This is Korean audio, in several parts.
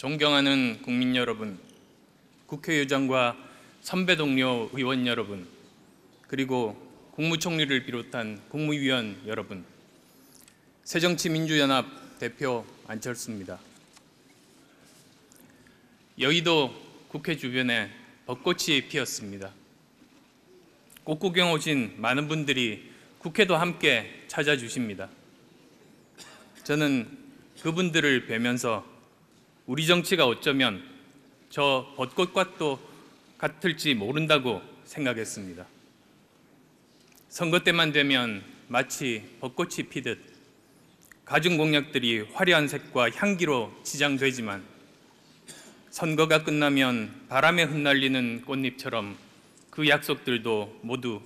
존경하는 국민 여러분, 국회의장과 선배 동료 의원 여러분, 그리고 국무총리를 비롯한 국무위원 여러분, 새정치민주연합 대표 안철수입니다. 여의도 국회 주변에 벚꽃이 피었습니다. 꽃 구경 오신 많은 분들이 국회도 함께 찾아주십니다. 저는 그분들을 뵈면서 우리 정치가 어쩌면 저 벚꽃과도 같을지 모른다고 생각했습니다. 선거 때만 되면 마치 벚꽃이 피듯 가진 공약들이 화려한 색과 향기로 치장되지만 선거가 끝나면 바람에 흩날리는 꽃잎처럼 그 약속들도 모두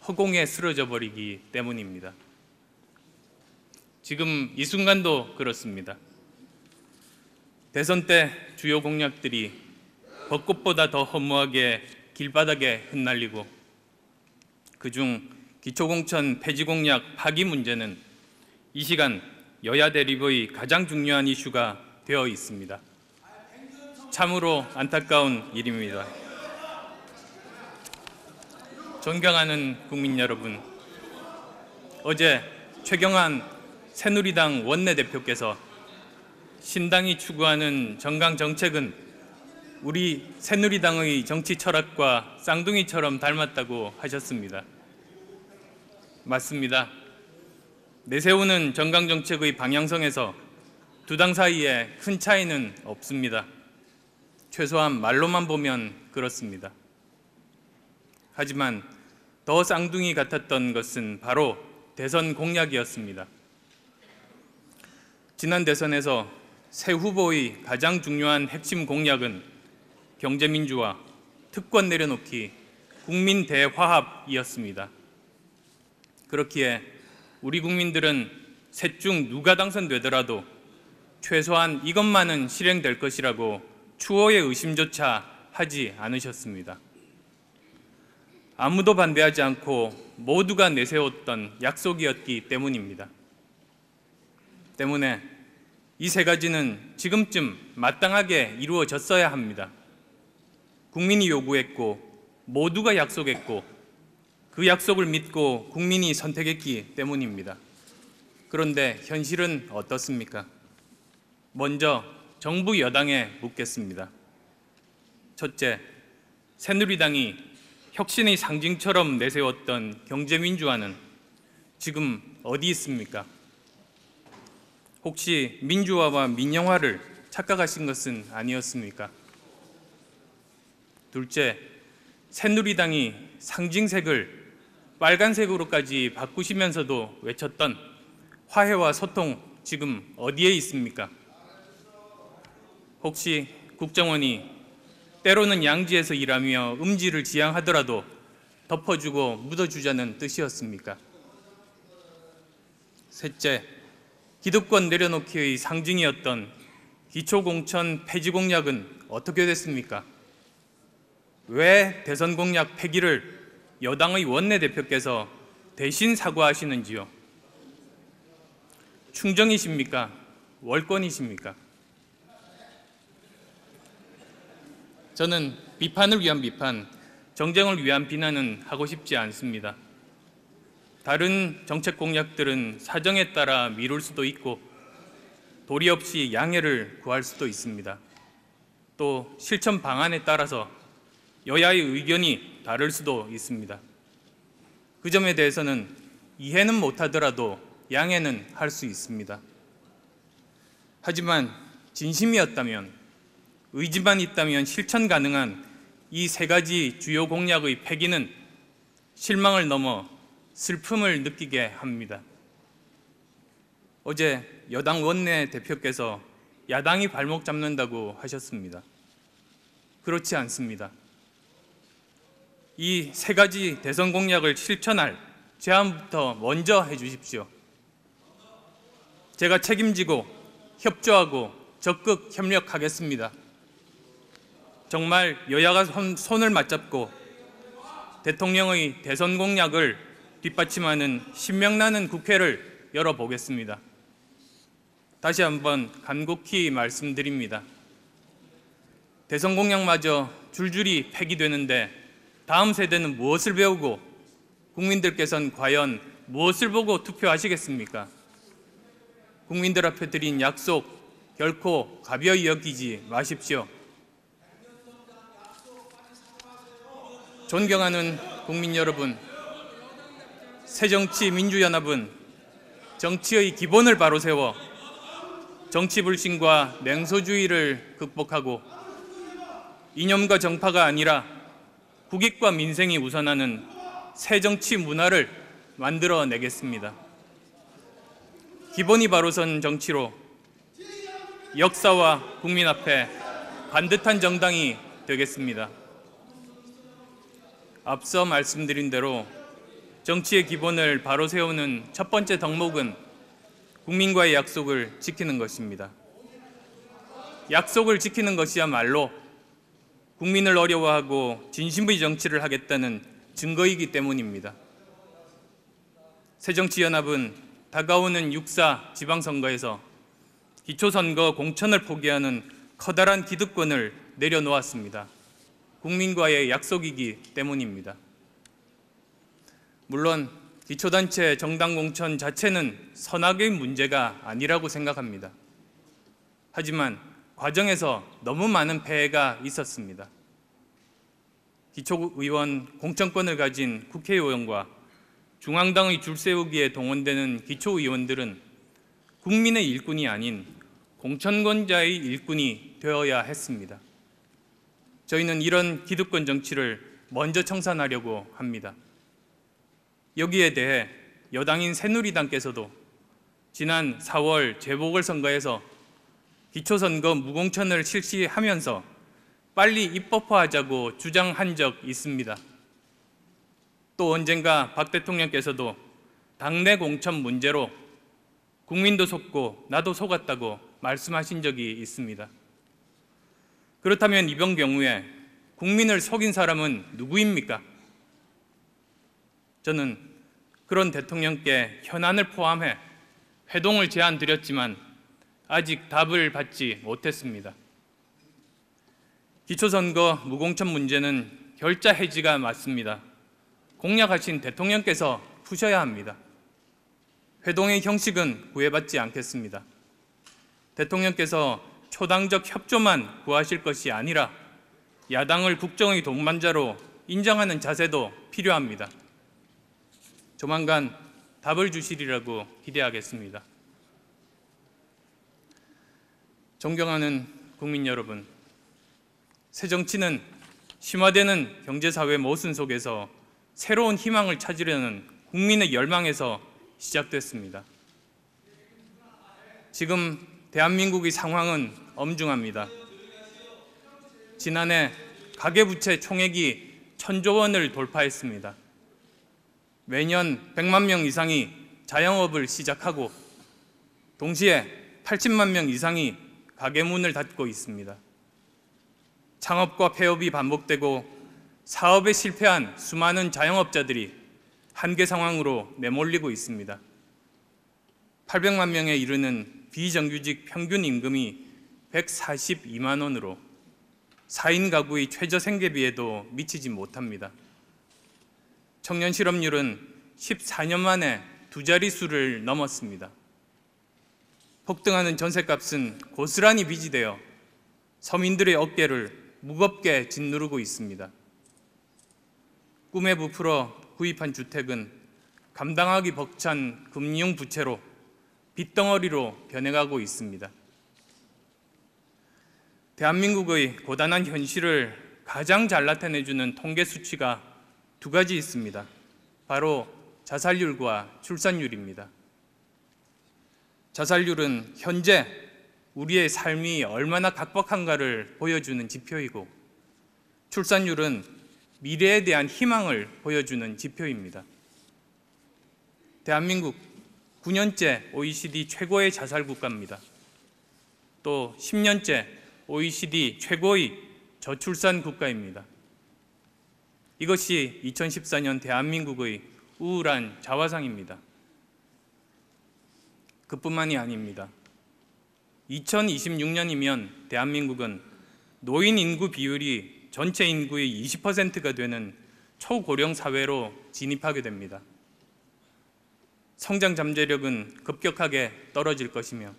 허공에 쓰러져 버리기 때문입니다. 지금 이 순간도 그렇습니다. 대선 때 주요 공약들이 벚꽃보다 더 허무하게 길바닥에 흩날리고 그중 기초공천 폐지 공약 파기 문제는 이 시간 여야 대립의 가장 중요한 이슈가 되어 있습니다. 참으로 안타까운 일입니다. 존경하는 국민 여러분, 어제 최경환 새누리당 원내대표께서 신당이 추구하는 정강 정책은 우리 새누리당의 정치 철학과 쌍둥이처럼 닮았다고 하셨습니다. 맞습니다. 내세우는 정강 정책의 방향성에서 두 당 사이에 큰 차이는 없습니다. 최소한 말로만 보면 그렇습니다. 하지만 더 쌍둥이 같았던 것은 바로 대선 공약이었습니다. 지난 대선에서 새 후보의 가장 중요한 핵심 공약은 경제민주화, 특권 내려놓기, 국민 대화합이었습니다. 그렇기에 우리 국민들은 셋 중 누가 당선되더라도 최소한 이것만은 실행될 것이라고 추호의 의심조차 하지 않으셨습니다. 아무도 반대하지 않고 모두가 내세웠던 약속이었기 때문입니다. 때문에 이 세 가지는 지금쯤 마땅하게 이루어졌어야 합니다. 국민이 요구했고 모두가 약속했고 그 약속을 믿고 국민이 선택했기 때문입니다. 그런데 현실은 어떻습니까? 먼저 정부 여당에 묻겠습니다. 첫째, 새누리당이 혁신의 상징처럼 내세웠던 경제민주화는 지금 어디 있습니까? 혹시 민주화와 민영화를 착각하신 것은 아니었습니까? 둘째, 새누리당이 상징색을 빨간색으로까지 바꾸시면서도 외쳤던 화해와 소통 지금 어디에 있습니까? 혹시 국정원이 때로는 양지에서 일하며 음지를 지향하더라도 덮어주고 묻어주자는 뜻이었습니까? 셋째, 기득권 내려놓기의 상징이었던 기초공천 폐지 공약은 어떻게 됐습니까? 왜 대선 공약 폐기를 여당의 원내대표께서 대신 사과하시는지요? 충정이십니까? 월권이십니까? 저는 비판을 위한 비판, 정쟁을 위한 비난은 하고 싶지 않습니다. 다른 정책 공약들은 사정에 따라 미룰 수도 있고 도리 없이 양해를 구할 수도 있습니다. 또 실천 방안에 따라서 여야의 의견이 다를 수도 있습니다. 그 점에 대해서는 이해는 못하더라도 양해는 할 수 있습니다. 하지만 진심이었다면, 의지만 있다면 실천 가능한 이 세 가지 주요 공약의 폐기는 실망을 넘어 슬픔을 느끼게 합니다. 어제 여당 원내대표께서 야당이 발목 잡는다고 하셨습니다. 그렇지 않습니다. 이 세 가지 대선 공약을 실천할 제안부터 먼저 해주십시오. 제가 책임지고 협조하고 적극 협력하겠습니다. 정말 여야가 손을 맞잡고 대통령의 대선 공약을 뒷받침하는 신명나는 국회를 열어보겠습니다. 다시 한번 간곡히 말씀드립니다. 대선 공약마저 줄줄이 폐기되는데 다음 세대는 무엇을 배우고 국민들께서는 과연 무엇을 보고 투표하시겠습니까? 국민들 앞에 드린 약속 결코 가벼이 여기지 마십시오. 존경하는 국민 여러분, 새정치민주연합은 정치의 기본을 바로 세워 정치 불신과 냉소주의를 극복하고 이념과 정파가 아니라 국익과 민생이 우선하는 새 정치 문화를 만들어내겠습니다. 기본이 바로 선 정치로 역사와 국민 앞에 반듯한 정당이 되겠습니다. 앞서 말씀드린 대로 정치의 기본을 바로 세우는 첫 번째 덕목은 국민과의 약속을 지키는 것입니다. 약속을 지키는 것이야말로 국민을 어려워하고 진심의 정치를 하겠다는 증거이기 때문입니다. 새정치연합은 다가오는 6.4 지방선거에서 기초선거 공천을 포기하는 커다란 기득권을 내려놓았습니다. 국민과의 약속이기 때문입니다. 물론 기초단체 정당 공천 자체는 선악의 문제가 아니라고 생각합니다. 하지만 과정에서 너무 많은 폐해가 있었습니다. 기초의원 공천권을 가진 국회의원과 중앙당의 줄 세우기에 동원되는 기초의원들은 국민의 일꾼이 아닌 공천권자의 일꾼이 되어야 했습니다. 저희는 이런 기득권 정치를 먼저 청산하려고 합니다. 여기에 대해 여당인 새누리당께서도 지난 4월 재보궐선거에서 기초선거 무공천을 실시하면서 빨리 입법화하자고 주장한 적 있습니다. 또 언젠가 박 대통령께서도 당내 공천 문제로 국민도 속고 나도 속았다고 말씀하신 적이 있습니다. 그렇다면 이번 경우에 국민을 속인 사람은 누구입니까? 저는 그런 대통령께 현안을 포함해 회동을 제안드렸지만 아직 답을 받지 못했습니다. 기초선거 무공천 문제는 결자 해지가 맞습니다. 공약하신 대통령께서 푸셔야 합니다. 회동의 형식은 구애받지 않겠습니다. 대통령께서 초당적 협조만 구하실 것이 아니라 야당을 국정의 동반자로 인정하는 자세도 필요합니다. 조만간 답을 주시리라고 기대하겠습니다. 존경하는 국민 여러분, 새정치는 심화되는 경제사회 모순 속에서 새로운 희망을 찾으려는 국민의 열망에서 시작됐습니다. 지금 대한민국의 상황은 엄중합니다. 지난해 가계부채 총액이 1,000조 원을 돌파했습니다. 매년 100만 명 이상이 자영업을 시작하고 동시에 80만 명 이상이 가게 문을 닫고 있습니다. 창업과 폐업이 반복되고 사업에 실패한 수많은 자영업자들이 한계 상황으로 내몰리고 있습니다. 800만 명에 이르는 비정규직 평균 임금이 142만 원으로 4인 가구의 최저 생계비에도 미치지 못합니다. 청년 실업률은 14년 만에 2자릿수를 넘었습니다. 폭등하는 전셋값은 고스란히 비지되어 서민들의 어깨를 무겁게 짓누르고 있습니다. 꿈에 부풀어 구입한 주택은 감당하기 벅찬 금융 부채로 빚덩어리로 변해가고 있습니다. 대한민국의 고단한 현실을 가장 잘 나타내주는 통계 수치가 2가지 있습니다. 바로 자살률과 출산율입니다. 자살률은 현재 우리의 삶이 얼마나 각박한가를 보여주는 지표이고, 출산율은 미래에 대한 희망을 보여주는 지표입니다. 대한민국 9년째 OECD 최고의 자살 국가입니다. 또 10년째 OECD 최고의 저출산 국가입니다. 이것이 2014년 대한민국의 우울한 자화상입니다. 그뿐만이 아닙니다. 2026년이면 대한민국은 노인 인구 비율이 전체 인구의 20%가 되는 초고령 사회로 진입하게 됩니다. 성장 잠재력은 급격하게 떨어질 것이며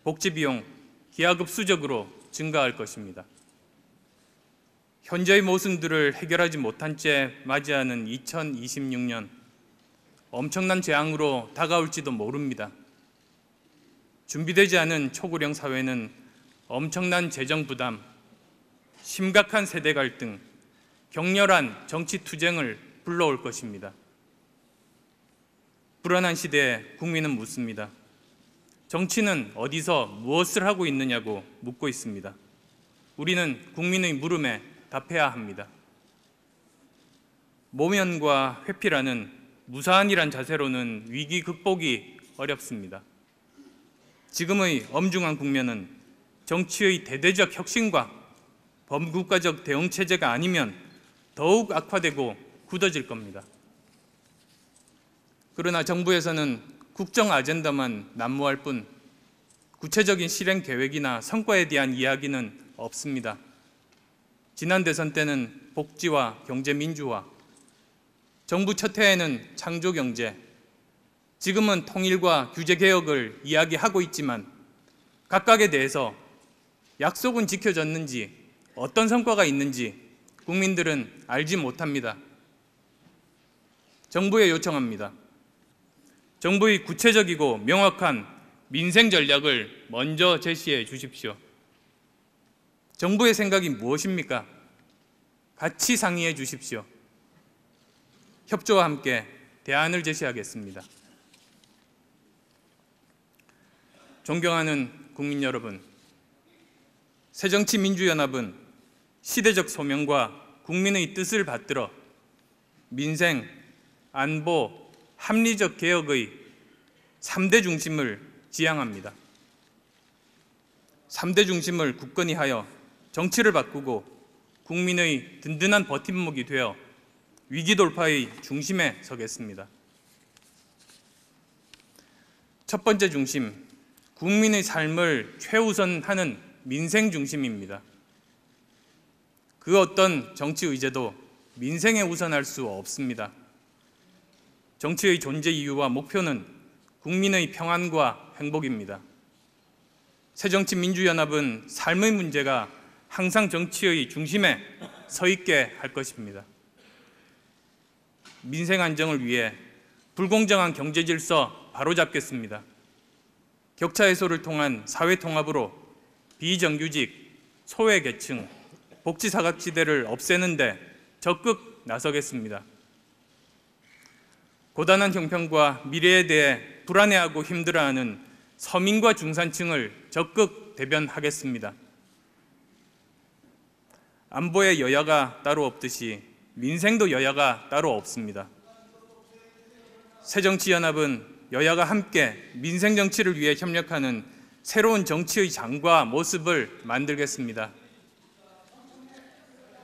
복지 비용 기하급수적으로 증가할 것입니다. 현재의 모순들을 해결하지 못한 채 맞이하는 2026년, 엄청난 재앙으로 다가올지도 모릅니다. 준비되지 않은 초고령 사회는 엄청난 재정 부담, 심각한 세대 갈등, 격렬한 정치 투쟁을 불러올 것입니다. 불안한 시대에 국민은 묻습니다. 정치는 어디서 무엇을 하고 있느냐고 묻고 있습니다. 우리는 국민의 물음에 답해야 합니다. 모면과 회피라는 무사한이란 자세로는 위기 극복이 어렵습니다. 지금의 엄중한 국면은 정치의 대대적 혁신과 범국가적 대응 체제가 아니면 더욱 악화되고 굳어질 겁니다. 그러나 정부에서는 국정 아젠다만 난무할 뿐 구체적인 실행 계획이나 성과에 대한 이야기는 없습니다. 지난 대선 때는 복지와 경제 민주화, 정부 첫 해에는 창조 경제, 지금은 통일과 규제 개혁을 이야기하고 있지만 각각에 대해서 약속은 지켜졌는지 어떤 성과가 있는지 국민들은 알지 못합니다. 정부에 요청합니다. 정부의 구체적이고 명확한 민생 전략을 먼저 제시해 주십시오. 정부의 생각이 무엇입니까? 같이 상의해 주십시오. 협조와 함께 대안을 제시하겠습니다. 존경하는 국민 여러분, 새정치민주연합은 시대적 소명과 국민의 뜻을 받들어 민생, 안보, 합리적 개혁의 3대 중심을 지향합니다. 3대 중심을 굳건히 하여 정치를 바꾸고 국민의 든든한 버팀목이 되어 위기 돌파의 중심에 서겠습니다. 첫 번째 중심, 국민의 삶을 최우선하는 민생 중심입니다. 그 어떤 정치 의제도 민생에 우선할 수 없습니다. 정치의 존재 이유와 목표는 국민의 평안과 행복입니다. 새정치민주연합은 삶의 문제가 항상 정치의 중심에 서 있게 할 것입니다. 민생 안정을 위해 불공정한 경제 질서 바로잡겠습니다. 격차 해소를 통한 사회 통합으로 비정규직, 소외계층, 복지 사각지대를 없애는 데 적극 나서겠습니다. 고단한 형편과 미래에 대해 불안해하고 힘들어하는 서민과 중산층을 적극 대변하겠습니다. 안보에 여야가 따로 없듯이 민생도 여야가 따로 없습니다. 새정치연합은 여야가 함께 민생 정치를 위해 협력하는 새로운 정치의 장과 모습을 만들겠습니다.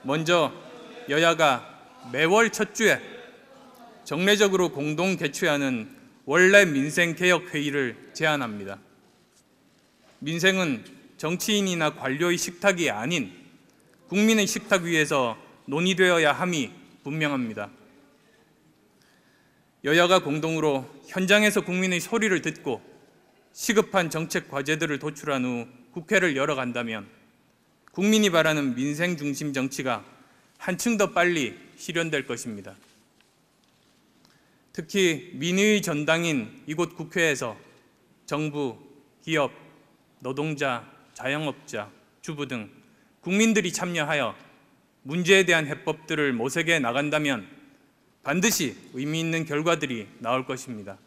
먼저 여야가 매월 첫 주에 정례적으로 공동 개최하는 원래 민생개혁회의를 제안합니다. 민생은 정치인이나 관료의 식탁이 아닌 국민의 식탁 위에서 논의되어야 함이 분명합니다. 여야가 공동으로 현장에서 국민의 소리를 듣고 시급한 정책 과제들을 도출한 후 국회를 열어간다면 국민이 바라는 민생 중심 정치가 한층 더 빨리 실현될 것입니다. 특히 민의의 전당인 이곳 국회에서 정부, 기업, 노동자, 자영업자, 주부 등 국민들이 참여하여 문제에 대한 해법들을 모색해 나간다면 반드시 의미 있는 결과들이 나올 것입니다.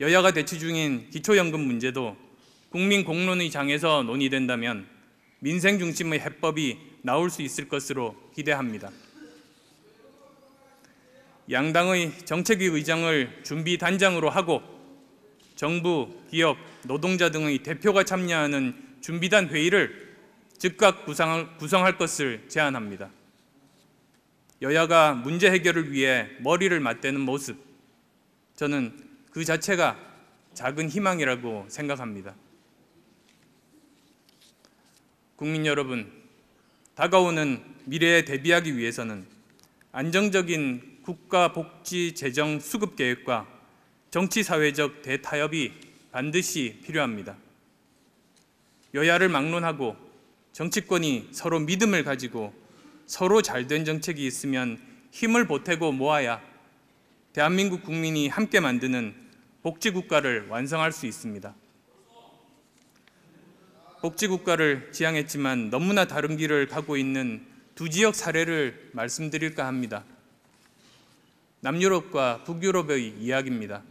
여야가 대치 중인 기초연금 문제도 국민 공론의 장에서 논의된다면 민생 중심의 해법이 나올 수 있을 것으로 기대합니다. 양당의 정책위 의장을 준비 단장으로 하고 정부, 기업, 노동자 등의 대표가 참여하는 준비단 회의를 즉각 구성할 것을 제안합니다. 여야가 문제 해결을 위해 머리를 맞대는 모습, 저는 그 자체가 작은 희망이라고 생각합니다. 국민 여러분, 다가오는 미래에 대비하기 위해서는 안정적인 국가 복지 재정 수급 계획과 정치 사회적 대타협이 반드시 필요합니다. 여야를 막론하고 정치권이 서로 믿음을 가지고 서로 잘된 정책이 있으면 힘을 보태고 모아야 대한민국 국민이 함께 만드는 복지국가를 완성할 수 있습니다. 복지국가를 지향했지만 너무나 다른 길을 가고 있는 두 지역 사례를 말씀드릴까 합니다. 남유럽과 북유럽의 이야기입니다.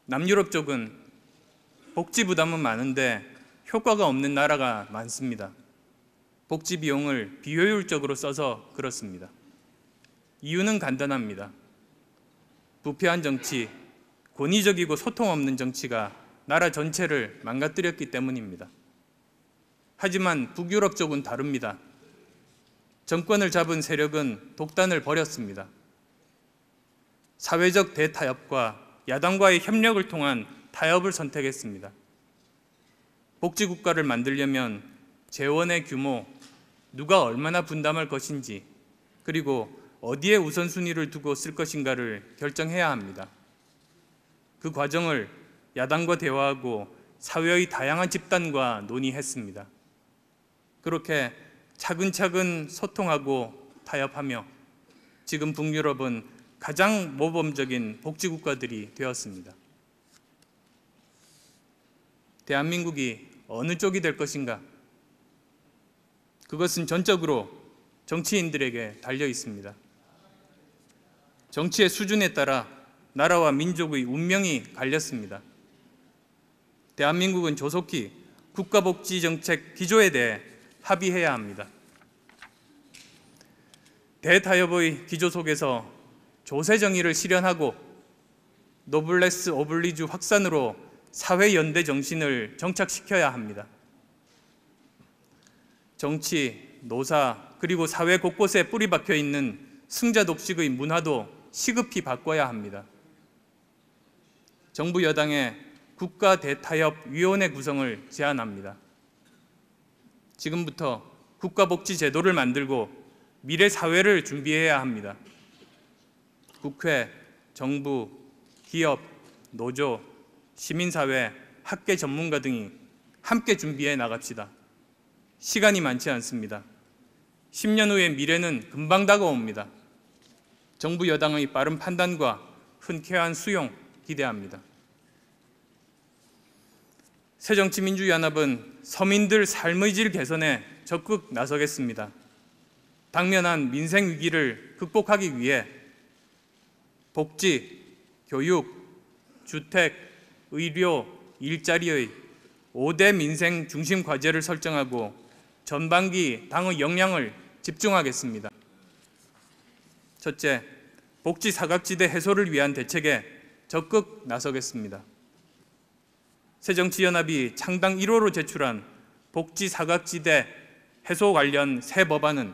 남유럽 쪽은 복지 부담은 많은데 효과가 없는 나라가 많습니다. 복지 비용을 비효율적으로 써서 그렇습니다. 이유는 간단합니다. 부패한 정치, 권위적이고 소통 없는 정치가 나라 전체를 망가뜨렸기 때문입니다. 하지만 북유럽 쪽은 다릅니다. 정권을 잡은 세력은 독단을 버렸습니다. 사회적 대타협과 야당과의 협력을 통한 타협을 선택했습니다. 복지국가를 만들려면 재원의 규모, 누가 얼마나 분담할 것인지, 그리고 어디에 우선순위를 두고 쓸 것인가를 결정해야 합니다. 그 과정을 야당과 대화하고 사회의 다양한 집단과 논의했습니다. 그렇게 차근차근 소통하고 타협하며 지금 북유럽은 가장 모범적인 복지국가들이 되었습니다. 대한민국이 어느 쪽이 될 것인가? 그것은 전적으로 정치인들에게 달려 있습니다. 정치의 수준에 따라 나라와 민족의 운명이 갈렸습니다. 대한민국은 조속히 국가복지정책 기조에 대해 합의해야 합니다. 대타협의 기조 속에서 조세정의를 실현하고 노블레스 오블리주 확산으로 사회연대 정신을 정착시켜야 합니다. 정치, 노사, 그리고 사회 곳곳에 뿌리 박혀 있는 승자 독식의 문화도 시급히 바꿔야 합니다. 정부 여당의 국가 대타협위원회 구성을 제안합니다. 지금부터 국가복지제도를 만들고 미래 사회를 준비해야 합니다. 국회, 정부, 기업, 노조, 시민사회, 학계 전문가 등이 함께 준비해 나갑시다. 시간이 많지 않습니다. 10년 후의 미래는 금방 다가옵니다. 정부 여당의 빠른 판단과 흔쾌한 수용 기대합니다. 새정치민주연합은 서민들 삶의 질 개선에 적극 나서겠습니다. 당면한 민생 위기를 극복하기 위해 복지, 교육, 주택, 의료, 일자리의 5대 민생 중심 과제를 설정하고 전반기 당의 역량을 집중하겠습니다. 첫째, 복지 사각지대 해소를 위한 대책에 적극 나서겠습니다. 새정치연합이 창당 1호로 제출한 복지 사각지대 해소 관련 새 법안은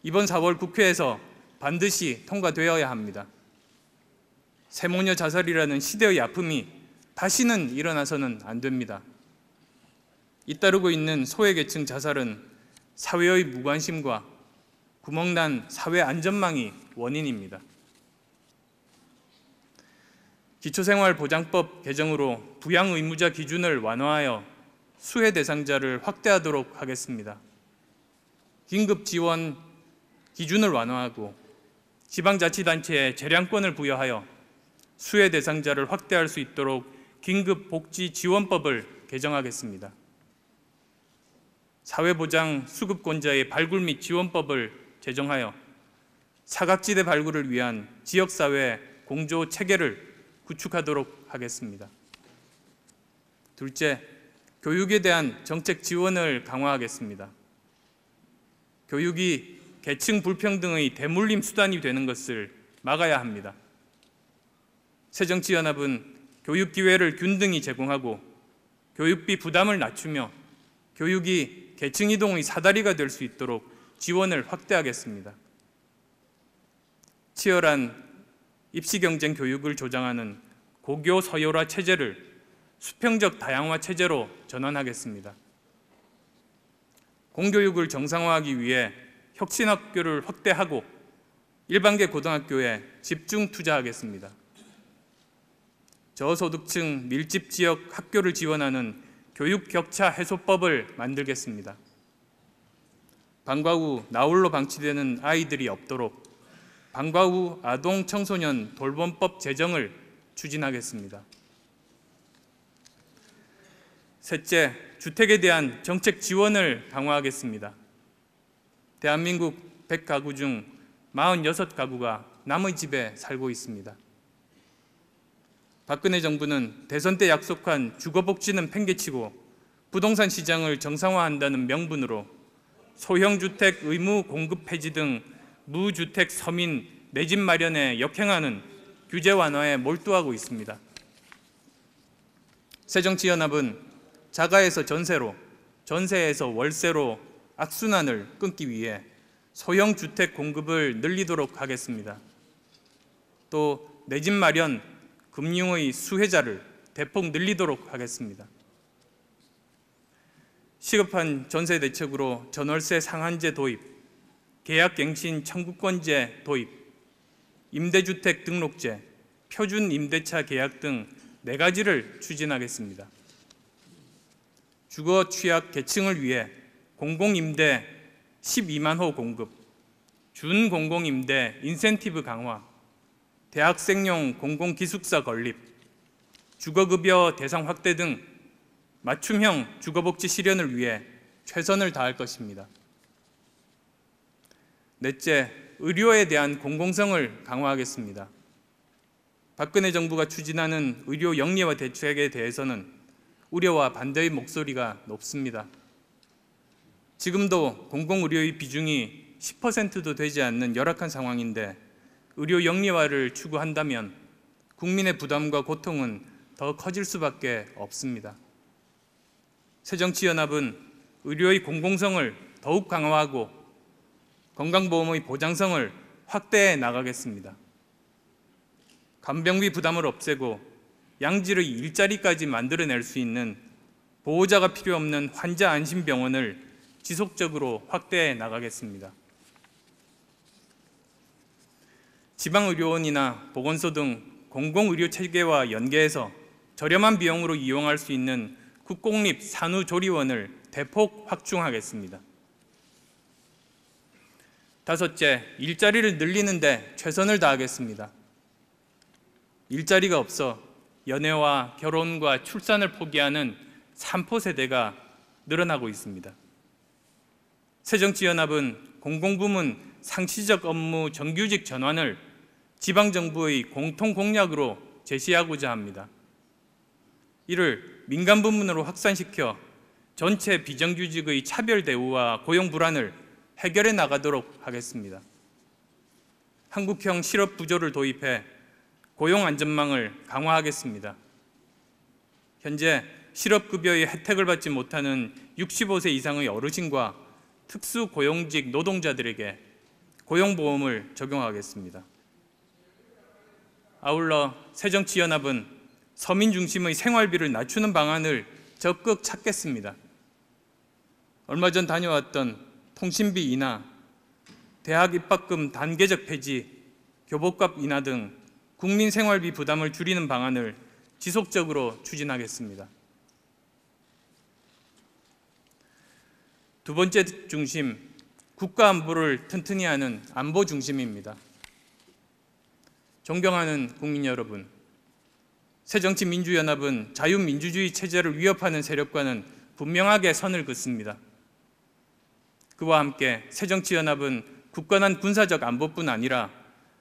이번 4월 국회에서 반드시 통과되어야 합니다. 세모녀 자살이라는 시대의 아픔이 다시는 일어나서는 안 됩니다. 잇따르고 있는 소외계층 자살은 사회의 무관심과 구멍난 사회 안전망이 원인입니다. 기초생활보장법 개정으로 부양 의무자 기준을 완화하여 수혜 대상자를 확대하도록 하겠습니다. 긴급 지원 기준을 완화하고 지방자치단체에 재량권을 부여하여 수혜 대상자를 확대할 수 있도록 긴급복지지원법을 개정하겠습니다. 사회보장 수급권자의 발굴 및 지원법을 제정하여 사각지대 발굴을 위한 지역사회 공조 체계를 구축하도록 하겠습니다. 둘째, 교육에 대한 정책 지원을 강화하겠습니다. 교육이 계층 불평등의 대물림 수단이 되는 것을 막아야 합니다. 새정치연합은 교육 기회를 균등히 제공하고 교육비 부담을 낮추며 교육이 계층 이동의 사다리가 될 수 있도록 지원을 확대하겠습니다. 치열한 입시 경쟁 교육을 조장하는 고교 서열화 체제를 수평적 다양화 체제로 전환하겠습니다. 공교육을 정상화하기 위해 혁신학교를 확대하고 일반계 고등학교에 집중 투자하겠습니다. 저소득층 밀집 지역 학교를 지원하는 교육 격차 해소법을 만들겠습니다. 방과 후 나홀로 방치되는 아이들이 없도록 방과 후 아동 청소년 돌봄법 제정을 추진하겠습니다. 셋째, 주택에 대한 정책 지원을 강화하겠습니다. 대한민국 100가구 중 46가구가 남의 집에 살고 있습니다. 박근혜 정부는 대선 때 약속한 주거복지는 팽개치고 부동산 시장을 정상화한다는 명분으로 소형주택 의무 공급 폐지 등 무주택 서민 내 집 마련에 역행하는 규제 완화에 몰두하고 있습니다. 새정치연합은 자가에서 전세로, 전세에서 월세로 악순환을 끊기 위해 소형주택 공급을 늘리도록 하겠습니다. 또 내 집 마련, 금융의 수혜자를 대폭 늘리도록 하겠습니다. 시급한 전세 대책으로 전월세 상한제 도입, 계약갱신 청구권제 도입, 임대주택 등록제, 표준 임대차 계약 등 4가지를 추진하겠습니다. 주거 취약 계층을 위해 공공임대 12만 호 공급, 준공공임대 인센티브 강화, 대학생용 공공기숙사 건립, 주거급여 대상 확대 등 맞춤형 주거복지 실현을 위해 최선을 다할 것입니다. 넷째, 의료에 대한 공공성을 강화하겠습니다. 박근혜 정부가 추진하는 의료 영리화 대책에 대해서는 우려와 반대의 목소리가 높습니다. 지금도 공공의료의 비중이 10%도 되지 않는 열악한 상황인데 의료 영리화를 추구한다면 국민의 부담과 고통은 더 커질 수밖에 없습니다. 새정치연합은 의료의 공공성을 더욱 강화하고 건강보험의 보장성을 확대해 나가겠습니다. 간병비 부담을 없애고 양질의 일자리까지 만들어낼 수 있는 보호자가 필요 없는 환자 안심병원을 지속적으로 확대해 나가겠습니다. 지방의료원이나 보건소 등 공공의료체계와 연계해서 저렴한 비용으로 이용할 수 있는 국공립 산후조리원을 대폭 확충하겠습니다. 다섯째, 일자리를 늘리는 데 최선을 다하겠습니다. 일자리가 없어 연애와 결혼과 출산을 포기하는 3포 세대가 늘어나고 있습니다. 새정치연합은 공공부문 상시적 업무 정규직 전환을 지방정부의 공통공약으로 제시하고자 합니다. 이를 민간부문으로 확산시켜 전체 비정규직의 차별 대우와 고용 불안을 해결해 나가도록 하겠습니다. 한국형 실업 부조를 도입해 고용 안전망을 강화하겠습니다. 현재 실업급여의 혜택을 받지 못하는 65세 이상의 어르신과 특수고용직 노동자들에게 고용보험을 적용하겠습니다. 아울러 새정치연합은 서민 중심의 생활비를 낮추는 방안을 적극 찾겠습니다. 얼마 전 다녀왔던 통신비 인하, 대학 입학금 단계적 폐지, 교복값 인하 등 국민 생활비 부담을 줄이는 방안을 지속적으로 추진하겠습니다. 두 번째 중심, 국가 안보를 튼튼히 하는 안보 중심입니다. 존경하는 국민 여러분, 새정치민주연합은 자유민주주의 체제를 위협하는 세력과는 분명하게 선을 긋습니다. 그와 함께 새정치연합은 굳건한 군사적 안보뿐 아니라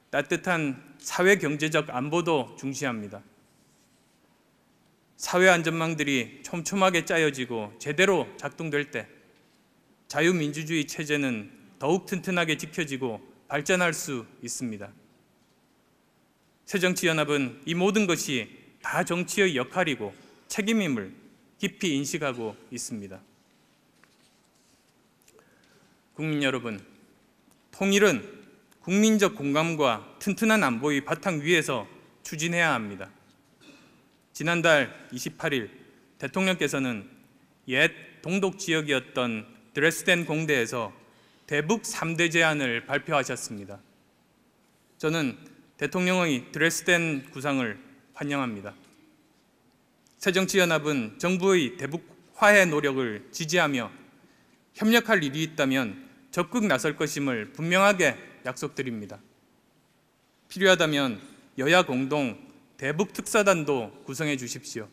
따뜻한 사회경제적 안보도 중시합니다. 사회 안전망들이 촘촘하게 짜여지고 제대로 작동될 때 자유민주주의 체제는 더욱 튼튼하게 지켜지고 발전할 수 있습니다. 새정치연합은 이 모든 것이 다 정치의 역할이고 책임임을 깊이 인식하고 있습니다. 국민 여러분, 통일은 국민적 공감과 튼튼한 안보의 바탕 위에서 추진해야 합니다. 지난달 28일 대통령께서는 옛 동독 지역이었던 드레스덴 공대에서 대북 3대 제안을 발표하셨습니다. 저는 대통령의 드레스덴 구상을 환영합니다. 새정치연합은 정부의 대북 화해 노력을 지지하며 협력할 일이 있다면 적극 나설 것임을 분명하게 약속드립니다. 필요하다면 여야 공동 대북 특사단도 구성해 주십시오.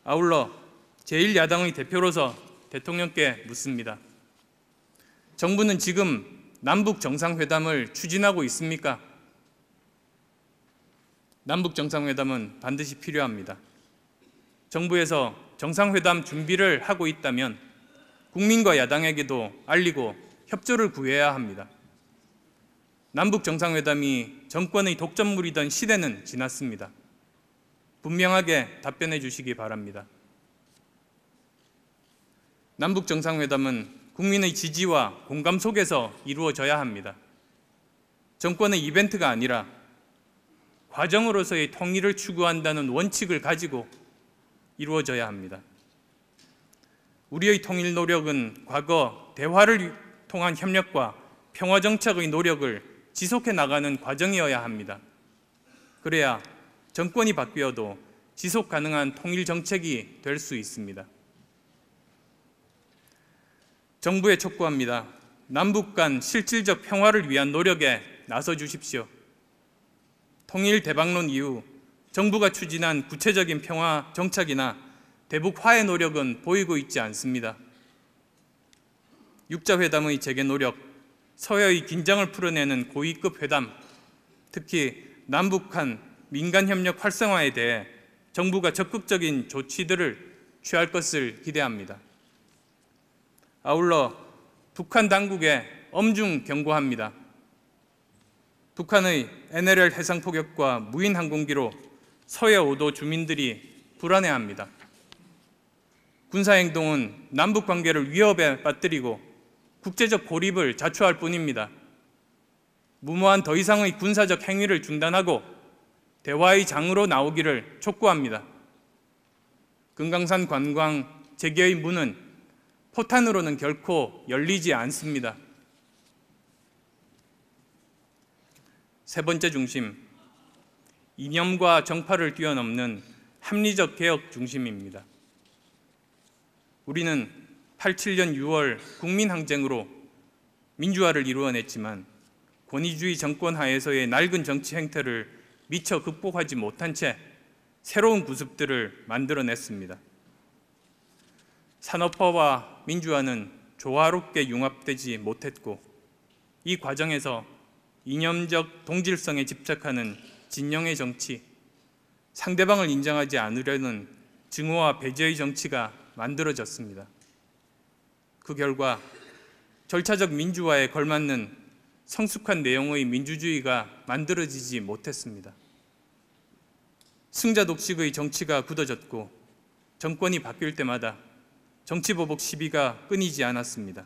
아울러 제1야당의 대표로서 대통령께 묻습니다. 정부는 지금 남북 정상회담을 추진하고 있습니까? 남북 정상회담은 반드시 필요합니다. 정부에서 정상회담 준비를 하고 있다면 국민과 야당에게도 알리고 협조를 구해야 합니다. 남북 정상회담이 정권의 독점물이던 시대는 지났습니다. 분명하게 답변해 주시기 바랍니다. 남북 정상회담은 국민의 지지와 공감 속에서 이루어져야 합니다. 정권의 이벤트가 아니라 과정으로서의 통일을 추구한다는 원칙을 가지고 이루어져야 합니다. 우리의 통일 노력은 과거 대화를 통한 협력과 평화정착의 노력을 지속해 나가는 과정이어야 합니다. 그래야 정권이 바뀌어도 지속 가능한 통일 정책이 될 수 있습니다. 정부에 촉구합니다. 남북 간 실질적 평화를 위한 노력에 나서 주십시오. 통일 대박론 이후 정부가 추진한 구체적인 평화 정착이나 대북 화해 노력은 보이고 있지 않습니다. 육자회담의 재개 노력, 서해의 긴장을 풀어내는 고위급 회담, 특히 남북한 민간협력 활성화에 대해 정부가 적극적인 조치들을 취할 것을 기대합니다. 아울러 북한 당국에 엄중 경고합니다. 북한의 NLL 해상포격과 무인 항공기로 서해 5도 주민들이 불안해합니다. 군사행동은 남북 관계를 위협에 빠뜨리고 국제적 고립을 자초할 뿐입니다. 무모한 더 이상의 군사적 행위를 중단하고 대화의 장으로 나오기를 촉구합니다. 금강산 관광 재개의 문은 포탄으로는 결코 열리지 않습니다. 세 번째 중심, 이념과 정파를 뛰어넘는 합리적 개혁 중심입니다. 우리는 87년 6월 국민항쟁으로 민주화를 이루어냈지만 권위주의 정권 하에서의 낡은 정치 행태를 미처 극복하지 못한 채 새로운 구습들을 만들어냈습니다. 산업화와 민주화는 조화롭게 융합되지 못했고 이 과정에서 이념적 동질성에 집착하는 진영의 정치, 상대방을 인정하지 않으려는 증오와 배제의 정치가 만들어졌습니다. 그 결과 절차적 민주화에 걸맞는 성숙한 내용의 민주주의가 만들어지지 못했습니다. 승자 독식의 정치가 굳어졌고 정권이 바뀔 때마다 정치보복 시비가 끊이지 않았습니다.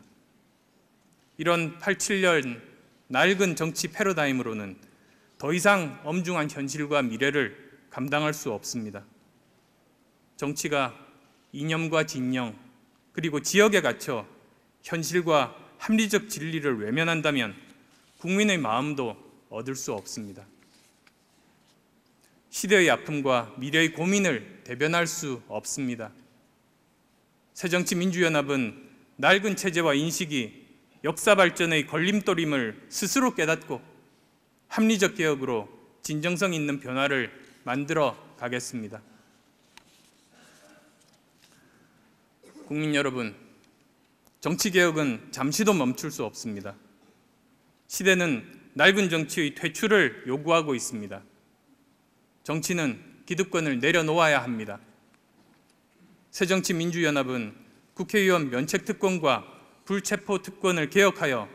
이런 87년 낡은 정치 패러다임으로는 더 이상 엄중한 현실과 미래를 감당할 수 없습니다. 정치가 이념과 진영 그리고 지역에 갇혀 현실과 합리적 진리를 외면한다면 국민의 마음도 얻을 수 없습니다. 시대의 아픔과 미래의 고민을 대변할 수 없습니다. 새정치민주연합은 낡은 체제와 인식이 역사 발전의 걸림돌임을 스스로 깨닫고 합리적 개혁으로 진정성 있는 변화를 만들어 가겠습니다. 국민 여러분, 정치개혁은 잠시도 멈출 수 없습니다. 시대는 낡은 정치의 퇴출을 요구하고 있습니다. 정치는 기득권을 내려놓아야 합니다. 새정치민주연합은 국회의원 면책특권과 불체포특권을 개혁하여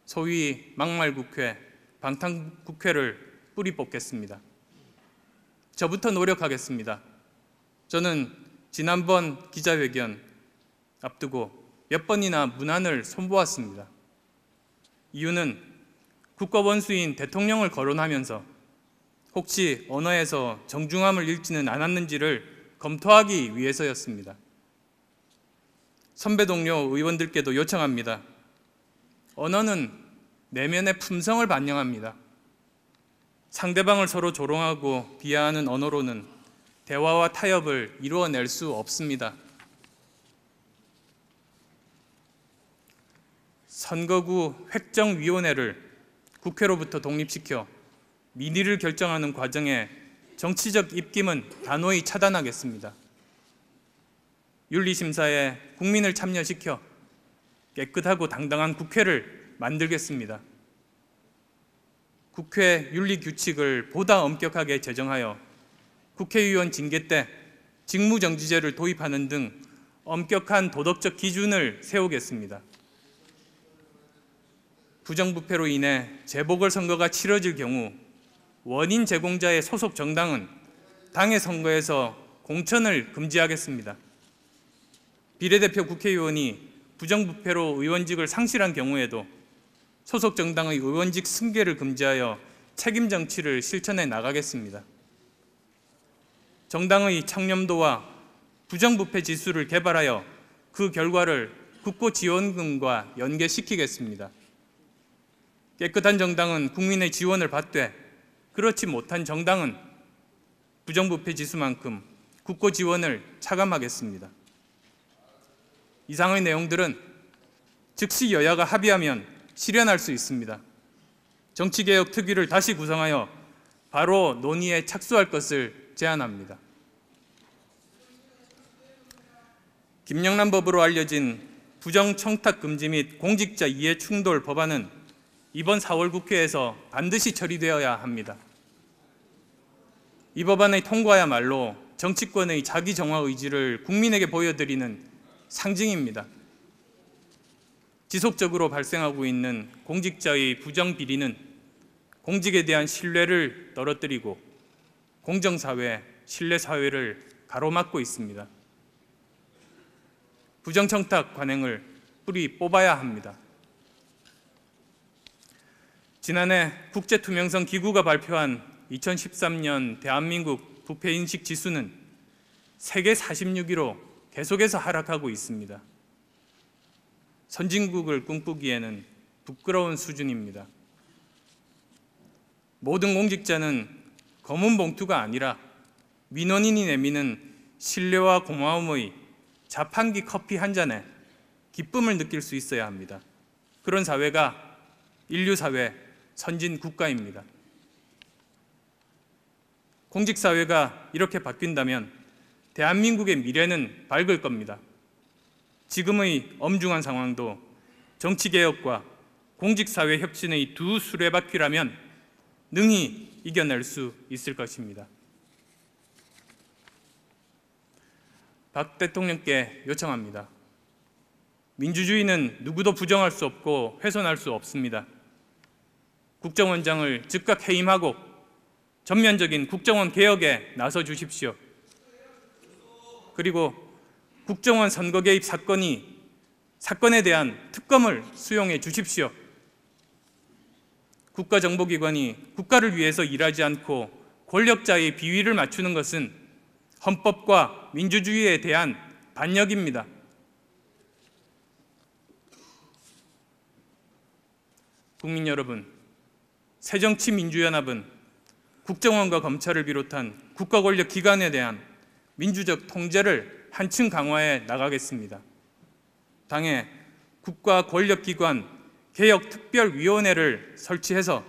소위 막말국회, 방탄국회를 뿌리 뽑겠습니다. 저부터 노력하겠습니다. 저는 지난번 기자회견 앞두고 몇 번이나 문안을 손보았습니다. 이유는 국가원수인 대통령을 거론하면서 혹시 언어에서 정중함을 잃지는 않았는지를 검토하기 위해서였습니다. 선배 동료 의원들께도 요청합니다. 언어는 내면의 품성을 반영합니다. 상대방을 서로 조롱하고 비하하는 언어로는 대화와 타협을 이루어낼 수 없습니다. 선거구 획정위원회를 국회로부터 독립시켜 민의를 결정하는 과정에 정치적 입김은 단호히 차단하겠습니다. 윤리심사에 국민을 참여시켜 깨끗하고 당당한 국회를 만들겠습니다. 국회 윤리규칙을 보다 엄격하게 제정하여 국회의원 징계 때 직무정지제를 도입하는 등 엄격한 도덕적 기준을 세우겠습니다. 부정부패로 인해 재보궐선거가 치러질 경우 원인 제공자의 소속 정당은 당의 선거에서 공천을 금지하겠습니다. 비례대표 국회의원이 부정부패로 의원직을 상실한 경우에도 소속 정당의 의원직 승계를 금지하여 책임 정치를 실천해 나가겠습니다. 정당의 청렴도와 부정부패 지수를 개발하여 그 결과를 국고지원금과 연계시키겠습니다. 깨끗한 정당은 국민의 지원을 받되 그렇지 못한 정당은 부정부패 지수만큼 국고지원을 차감하겠습니다. 이상의 내용들은 즉시 여야가 합의하면 실현할 수 있습니다. 정치개혁 특위를 다시 구성하여 바로 논의에 착수할 것을 제안합니다. 김영란 법으로 알려진 부정청탁 금지 및 공직자 이해 충돌 법안은 이번 4월 국회에서 반드시 처리되어야 합니다. 이 법안의 통과야말로 정치권의 자기정화 의지를 국민에게 보여드리는 상징입니다. 지속적으로 발생하고 있는 공직자의 부정비리는 공직에 대한 신뢰를 떨어뜨리고 공정사회, 신뢰사회를 가로막고 있습니다. 부정청탁 관행을 뿌리 뽑아야 합니다. 지난해 국제투명성 기구가 발표한 2013년 대한민국 부패인식 지수는 세계 46위로 계속해서 하락하고 있습니다. 선진국을 꿈꾸기에는 부끄러운 수준입니다. 모든 공직자는 검은 봉투가 아니라 민원인이 내미는 신뢰와 고마움의 자판기 커피 한 잔에 기쁨을 느낄 수 있어야 합니다. 그런 사회가 인류사회, 선진 국가입니다. 공직사회가 이렇게 바뀐다면 대한민국의 미래는 밝을 겁니다. 지금의 엄중한 상황도 정치개혁과 공직사회 혁신의 두 수레바퀴라면 능히 이겨낼 수 있을 것입니다. 박 대통령께 요청합니다. 민주주의는 누구도 부정할 수 없고 훼손할 수 없습니다. 국정원장을 즉각 해임하고 전면적인 국정원 개혁에 나서 주십시오. 그리고 국정원 선거 개입 사건에 대한 특검을 수용해 주십시오. 국가정보기관이 국가를 위해서 일하지 않고 권력자의 비위를 맞추는 것은 헌법과 민주주의에 대한 반역입니다. 국민 여러분, 새정치민주연합은 국정원과 검찰을 비롯한 국가권력 기관에 대한 민주적 통제를 한층 강화해 나가겠습니다. 당에 국가권력기관 개혁특별위원회를 설치해서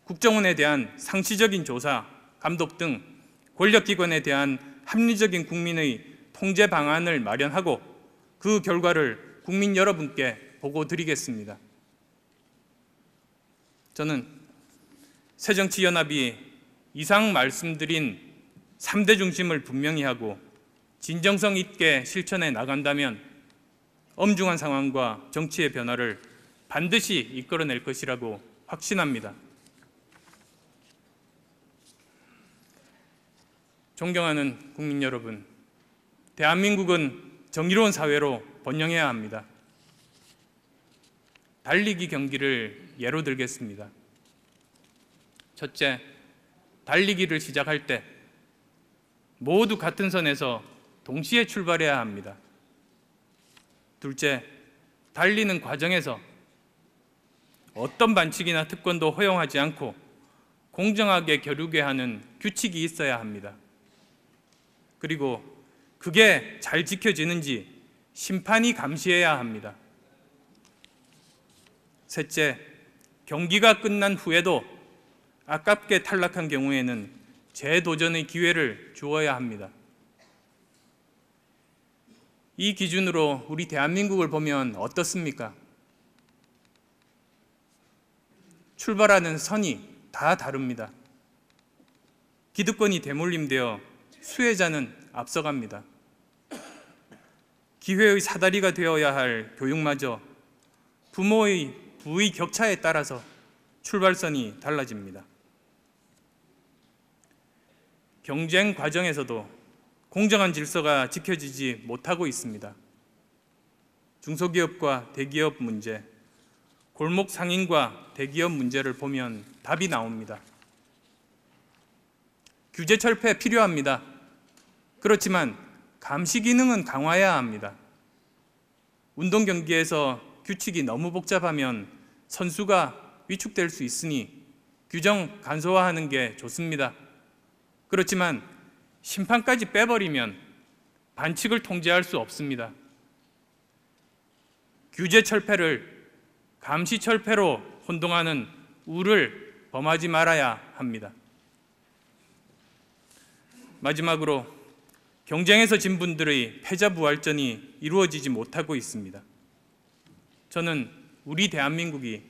국정원에 대한 상시적인 조사, 감독 등 권력기관에 대한 합리적인 국민의 통제 방안을 마련하고 그 결과를 국민 여러분께 보고드리겠습니다. 저는 새정치연합이 이상 말씀드린 3대 중심을 분명히 하고 진정성 있게 실천해 나간다면 엄중한 상황과 정치의 변화를 반드시 이끌어낼 것이라고 확신합니다. 존경하는 국민 여러분, 대한민국은 정의로운 사회로 번영해야 합니다. 달리기 경기를 예로 들겠습니다. 첫째, 달리기를 시작할 때 모두 같은 선에서 동시에 출발해야 합니다. 둘째, 달리는 과정에서 어떤 반칙이나 특권도 허용하지 않고 공정하게 겨루게 하는 규칙이 있어야 합니다. 그리고 그게 잘 지켜지는지 심판이 감시해야 합니다. 셋째, 경기가 끝난 후에도 아깝게 탈락한 경우에는 재도전의 기회를 주어야 합니다. 이 기준으로 우리 대한민국을 보면 어떻습니까? 출발하는 선이 다 다릅니다. 기득권이 대물림되어 수혜자는 앞서갑니다. 기회의 사다리가 되어야 할 교육마저 부모의 부의 격차에 따라서 출발선이 달라집니다. 경쟁 과정에서도 공정한 질서가 지켜지지 못하고 있습니다. 중소기업과 대기업 문제, 골목 상인과 대기업 문제를 보면 답이 나옵니다. 규제 철폐 필요합니다. 그렇지만 감시 기능은 강화해야 합니다. 운동 경기에서 규칙이 너무 복잡하면 선수가 위축될 수 있으니 규정 간소화하는 게 좋습니다. 그렇지만 심판까지 빼버리면 반칙을 통제할 수 없습니다. 규제 철폐를 감시 철폐로 혼동하는 우를 범하지 말아야 합니다. 마지막으로 경쟁에서 진 분들의 패자부활전이 이루어지지 못하고 있습니다. 저는 우리 대한민국이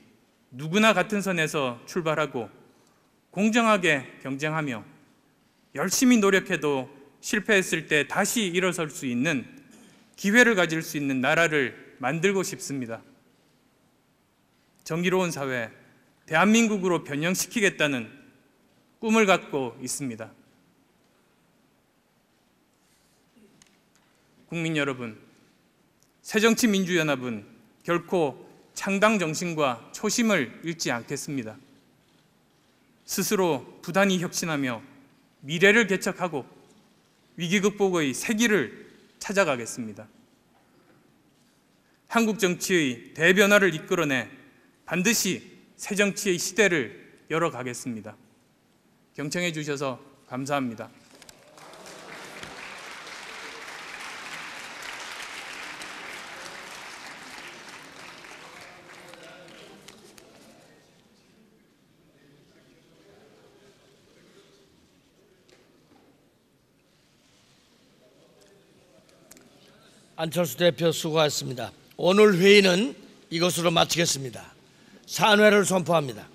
누구나 같은 선에서 출발하고 공정하게 경쟁하며 열심히 노력해도 실패했을 때 다시 일어설 수 있는 기회를 가질 수 있는 나라를 만들고 싶습니다. 정의로운 사회, 대한민국으로 변형시키겠다는 꿈을 갖고 있습니다. 국민 여러분, 새정치민주연합은 결코 창당 정신과 초심을 잃지 않겠습니다. 스스로 부단히 혁신하며 미래를 개척하고 위기 극복의 새 길을 찾아가겠습니다. 한국 정치의 대변화를 이끌어내 반드시 새 정치의 시대를 열어가겠습니다. 경청해 주셔서 감사합니다. 안철수 대표 수고하셨습니다. 오늘 회의는 이것으로 마치겠습니다. 산회를 선포합니다.